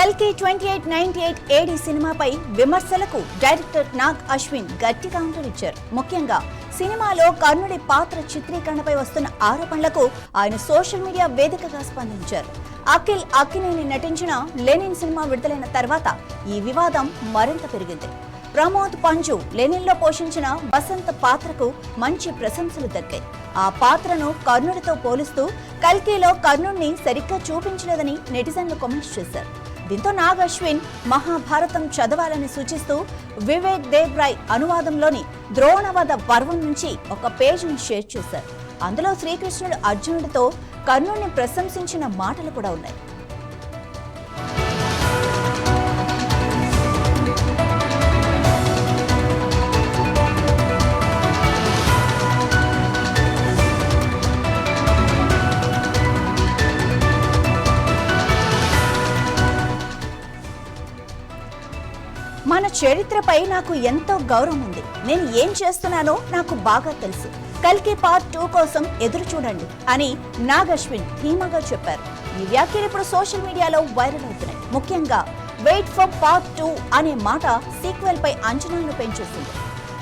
కల్కి 2898 ఏడి సినిమాపై విమర్శలకు డైరెక్టర్ నాగ్ అశ్విన్ గట్టి కౌంటర్ ఇచ్చారు. ముఖ్యంగా సినిమాలో కర్ణుడి పాత్ర చిత్రీకరణపై వస్తున్న ఆరోపణలకు ఆయన సోషల్ మీడియా వేదికగా స్పందించారు. అఖిల్ అక్కినేని నటించిన లెనిన్ సినిమా విడుదలైన తర్వాత ఈ వివాదం మరింత పెరిగింది. ప్రమోద్ పంజు లెనిన్లో పోషించిన వసంత్ పాత్రకు మంచి ప్రశంసలు దక్కాయి. ఆ పాత్రను కర్ణుడితో పోలుస్తూ కల్కిలో కర్ణుడిని సరిగ్గా చూపించలేదని నెటిజన్లు కామెంట్స్ చేశారు. దీంతో నాగ్ అశ్విన్ మహాభారతం చదవాలని సూచిస్తూ వివేక్ దేవ్రాయ్ అనువాదంలోని ద్రోణవధ పర్వం నుంచి ఒక పేజీని షేర్ చేశారు. అందులో శ్రీకృష్ణుడు అర్జునుడితో కర్ణుడిని ప్రశంసించిన మాటలు కూడా ఉన్నాయి. మన చరిత్రపై నాకు ఎంతో గౌరవం ఉంది. నేను ఏం చేస్తున్నానో నాకు బాగా తెలుసు. కల్కి పార్ట్ 2 కోసం ఎదురు చూడండి అని నాగ్ అశ్విన్ ధీమాగా చెప్పారు. ఈ వ్యాఖ్యలు ఇప్పుడు సోషల్ మీడియాలో వైరల్ అవుతున్నాయి. ముఖ్యంగా వెయిట్ ఫర్ పార్ట్ 2 అనే మాట సీక్వెల్ పై అంచనాలను పెంచేస్తుంది.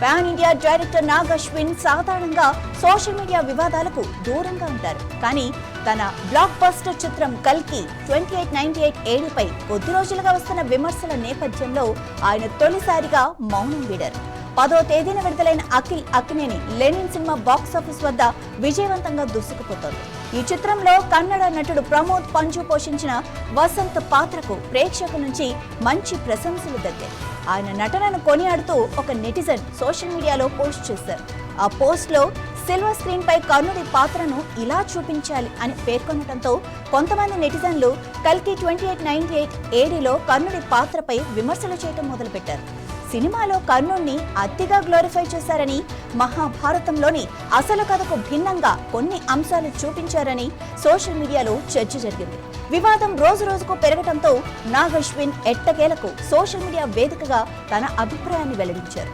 Pan India director Nag Ashwin సాధారణంగా సోషల్ మీడియా వివాదాలకు దూరంగా ఉంటారు. కానీ తన బ్లాక్ బస్టర్ చిత్రం కల్కి 2898 ఏడిపై కొద్ది రోజులుగా వస్తున్న విమర్శల నేపథ్యంలో ఆయన తొలిసారిగా మౌనం వీడారు. 10వ తేదీన విడుదలైన Akhil Akkineni Lenin cinema box office వద్ద విజయవంతంగా దూసుకుపోతోంది. ఈ చిత్రంలో కన్నడ నటుడు ప్రమోద్ పంజు పోషించిన వసంత్ పాత్రకు ప్రేక్షకుల నుంచి మంచి ప్రశంసలు దక్కాయి. ఆయన నటనను కొనియాడుతూ ఒక నెటిజన్ సోషల్ మీడియాలో పోస్ట్ చేశారు. ఆ పోస్ట్ లో సిల్వర్ స్క్రీన్ పై కర్ణుడి పాత్రను ఇలా చూపించాలి అని పేర్కొనడంతో కొంతమంది నెటిజన్లు కల్కి 2898 ఏడిలో కర్ణుడి పాత్రపై విమర్శలు చేయడం మొదలుపెట్టారు. సినిమాలో కర్ణుడిని అతిగా గ్లోరిఫై చేశారని, మహాభారతంలోని అసలు కథకు భిన్నంగా కొన్ని అంశాలు చూపించారని సోషల్ మీడియాలో చర్చ జరిగింది. వివాదం రోజు రోజుకు పెరగడంతో నాగ్ అశ్విన్ ఎట్టకేలకు సోషల్ మీడియా వేదికగా తన అభిప్రాయాన్ని వెల్లడించారు.